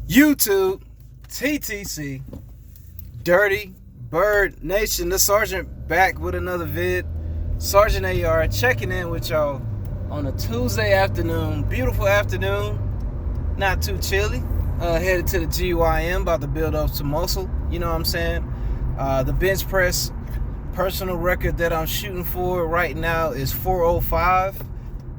YouTube, TTC, Dirty Bird Nation, the Sergeant back with another vid. Sergeant AR checking in with y'all on a Tuesday afternoon. Beautiful afternoon, not too chilly. Headed to the GYM, about to build up some muscle. You know what I'm saying? The bench press personal record that I'm shooting for right now is 405.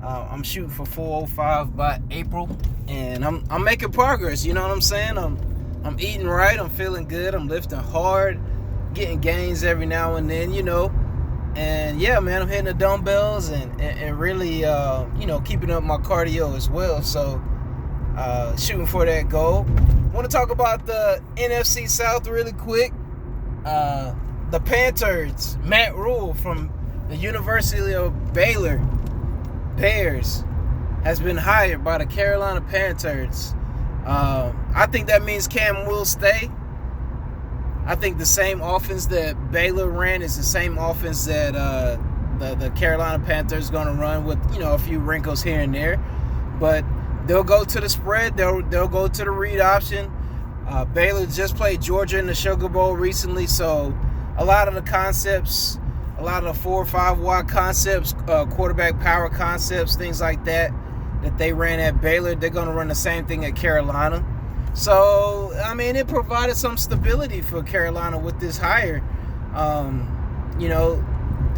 I'm shooting for 405 by April, and I'm making progress. You know what I'm saying? I'm eating right. I'm feeling good. I'm lifting hard, getting gains every now and then. And yeah, man, I'm hitting the dumbbells and really keeping up my cardio as well. So shooting for that goal. Want to talk about the NFC South really quick. The Panthers, Matt Rule from the University of Baylor Bears has been hired by the Carolina Panthers. I think that means Cam will stay. I think the same offense that Baylor ran is the same offense that the Carolina Panthers going to run with, a few wrinkles here and there. But they'll go to the spread. They'll go to the read option. Baylor just played Georgia in the Sugar Bowl recently, so a lot of the concepts, a lot of the 4 or 5 wide concepts, quarterback power concepts, things like that they ran at Baylor, they're going to run the same thing at Carolina. So, I mean, it provided some stability for Carolina with this hire.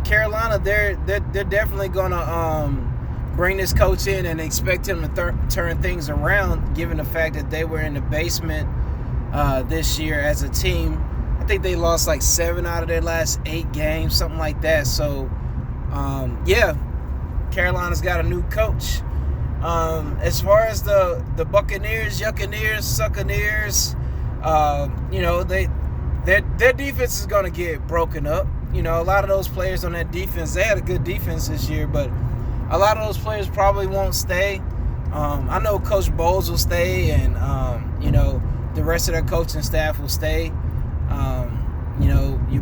Carolina, they're definitely going to bring this coach in and expect him to turn things around, given the fact that they were in the basement this year as a team. I think they lost like 7 out of their last 8 games, something like that. So, Carolina's got a new coach. As far as the Buccaneers, Yuccaneers, Succaneers, their defense is going to get broken up. A lot of those players on that defense, they had a good defense this year, but a lot of those players probably won't stay. I know Coach Bowles will stay, and the rest of their coaching staff will stay. Your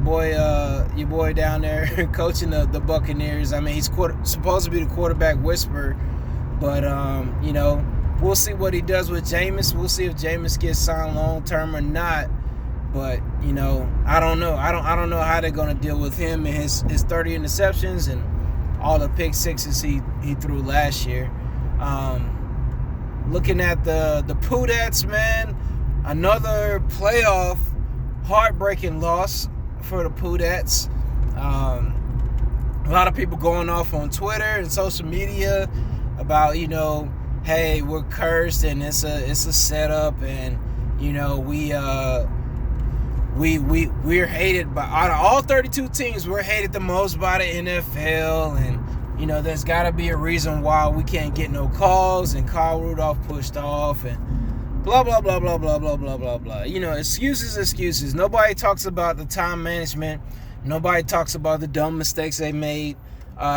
boy down there coaching the Buccaneers. I mean, he's supposed to be the quarterback whisperer, but we'll see what he does with Jameis. We'll see if Jameis gets signed long term or not. But I don't know. I don't know how they're gonna deal with him and his 30 interceptions and all the pick sixes he threw last year. Looking at the Poohdats, man, another playoff heartbreaking loss for the Poohdats. A lot of people going off on Twitter and social media about, hey, we're cursed and it's a setup, and we're hated by, out of all 32 teams, we're hated the most by the NFL, and there's got to be a reason why we can't get no calls, and Kyle Rudolph pushed off, and blah, blah, blah, blah, blah, blah, blah, blah, blah. Excuses. Nobody talks about the time management. Nobody talks about the dumb mistakes they made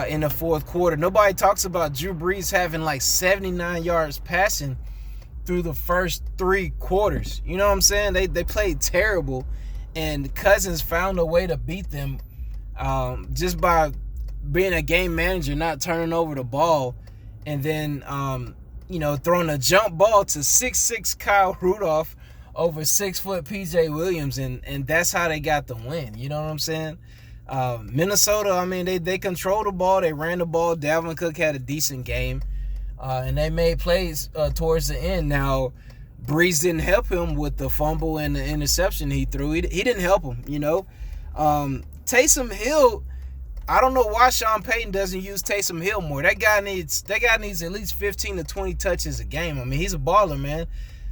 in the fourth quarter. Nobody talks about Drew Brees having like 79 yards passing through the first 3 quarters. You know what I'm saying? They played terrible, and Cousins found a way to beat them just by being a game manager, not turning over the ball, and then throwing a jump ball to 6'6" Kyle Rudolph over 6' PJ Williams, and that's how they got the win. You know what I'm saying? Minnesota, I mean, they controlled the ball, they ran the ball. Dalvin Cook had a decent game, and they made plays towards the end. Now, Breeze didn't help him with the fumble and the interception he threw. He didn't help him, Taysom Hill, I don't know why Sean Payton doesn't use Taysom Hill more. That guy needs at least 15 to 20 touches a game. I mean, he's a baller, man.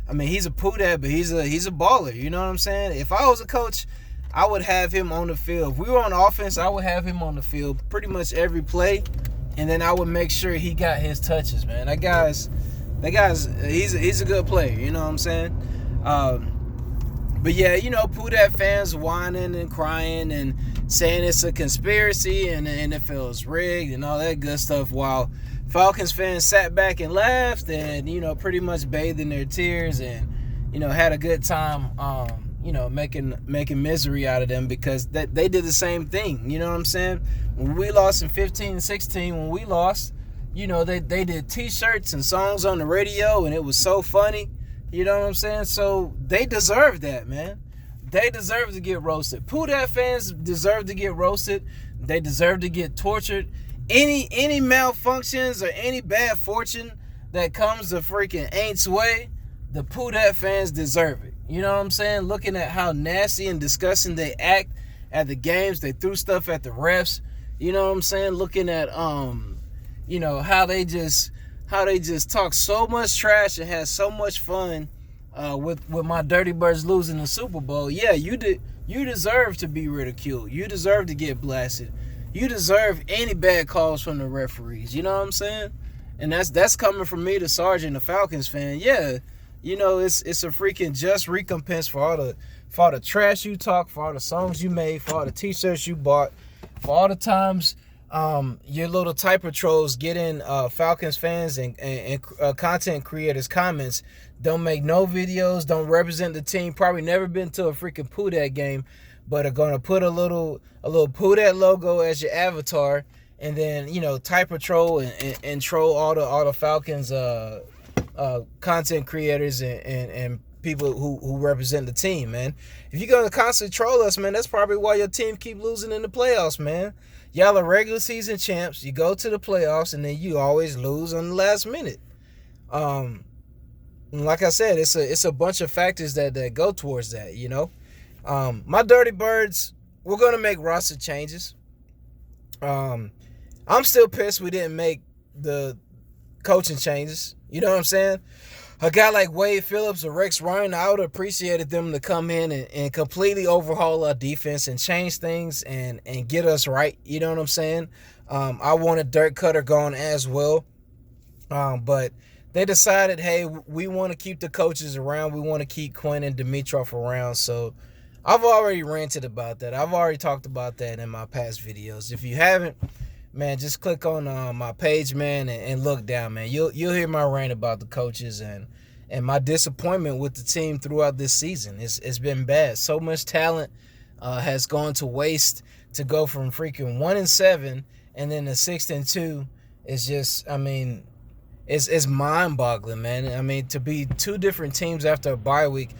I mean, he's a Poohdad, but he's a baller. You know what I'm saying? If I was a coach, I would have him on the field. If we were on offense, I would have him on the field pretty much every play, and then I would make sure he got his touches, man. That guy's he's a good player. You know what I'm saying? But yeah, Poohdad fans whining and crying and saying it's a conspiracy and the NFL is rigged and all that good stuff, while Falcons fans sat back and laughed and, pretty much bathed in their tears and, had a good time, making misery out of them, because they did the same thing. You know what I'm saying? When we lost in 15-16, when we lost, they did T-shirts and songs on the radio, and it was so funny. You know what I'm saying? So they deserve that, man. They deserve to get roasted. Pooh fans deserve to get roasted. They deserve to get tortured. Any malfunctions or any bad fortune that comes to freaking Aints way, the Pooh fans deserve it. You know what I'm saying? Looking at how nasty and disgusting they act at the games, they threw stuff at the refs. You know what I'm saying? Looking at how they just talk so much trash and have so much fun with my Dirty Birds losing the Super Bowl. Yeah, you deserve to be ridiculed. You deserve to get blasted. You deserve any bad calls from the referees. You know what I'm saying? And that's coming from me, the Sergeant, the Falcons fan. Yeah, it's a freaking just recompense for all the trash you talk, for all the songs you made, for all the t-shirts you bought, for all the times your little type trolls get in Falcons fans and content creators comments, don't make no videos, don't represent the team, probably never been to a freaking Pooh game, but are gonna put a little Pooh logo as your avatar, and then type troll and troll all the Falcons content creators and people who represent the team, man. If you're gonna constantly troll us, man, that's probably why your team keep losing in the playoffs, man. Y'all are regular season champs. You go to the playoffs and then you always lose on the last minute. Like I said, it's a bunch of factors that go towards that. My Dirty Birds, we're gonna make roster changes. I'm still pissed we didn't make the coaching changes. You know what I'm saying? A guy like Wade Phillips or Rex Ryan, I would have appreciated them to come in and completely overhaul our defense and change things and get us right. You know what I'm saying? I wanted Dirk Cutter gone as well. But they decided, hey, we want to keep the coaches around. We want to keep Quinn and Dimitroff around. So I've already ranted about that. I've already talked about that in my past videos. If you haven't, man, just click on my page, man, and look down, man. You'll hear my rant about the coaches and my disappointment with the team throughout this season. It's been bad. So much talent has gone to waste to go from freaking 1-7 and then the 6-2 is just, it's mind-boggling, man. To be two different teams after a bye week.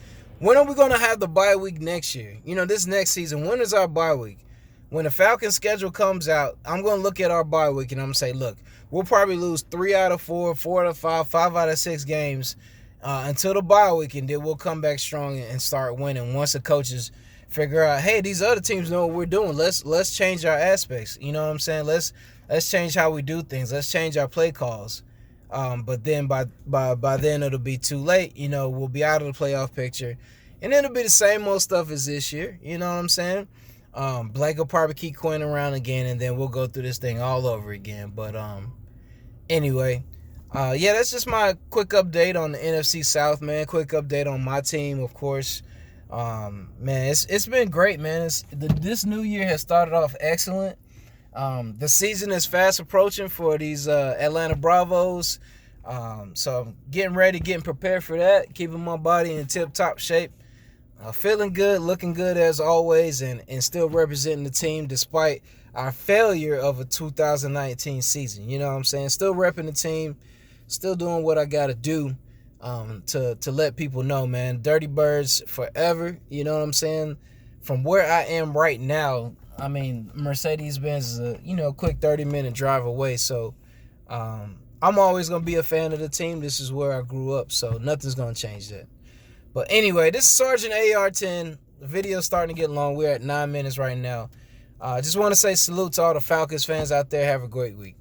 When are we going to have the bye week next year? This next season, when is our bye week? When the Falcons schedule comes out, I'm going to look at our bye week and I'm going to say, look, we'll probably lose 3 out of 4, 4 out of 5, 5 out of 6 games until the bye week, and then we'll come back strong and start winning once the coaches figure out, hey, these other teams know what we're doing. Let's change our aspects. You know what I'm saying? Let's change how we do things. Let's change our play calls. But then by then it'll be too late. We'll be out of the playoff picture, and it'll be the same old stuff as this year. You know what I'm saying? Blake will probably keep Quinn around again, and then we'll go through this thing all over again. But anyway, that's just my quick update on the NFC South, man. Quick update on my team, of course. Man, it's been great, man. This new year has started off excellent. The season is fast approaching for these Atlanta Bravos. So I'm getting ready, getting prepared for that, keeping my body in tip-top shape. Feeling good, looking good as always, and still representing the team despite our failure of a 2019 season. You know what I'm saying? Still repping the team, still doing what I got to do to let people know, man. Dirty Birds forever, you know what I'm saying? From where I am right now, Mercedes-Benz is a quick 30-minute drive away. So I'm always going to be a fan of the team. This is where I grew up, so nothing's going to change that. But anyway, this is Sergeant AR10. The video's starting to get long. We're at 9 minutes right now. I just want to say salute to all the Falcons fans out there. Have a great week.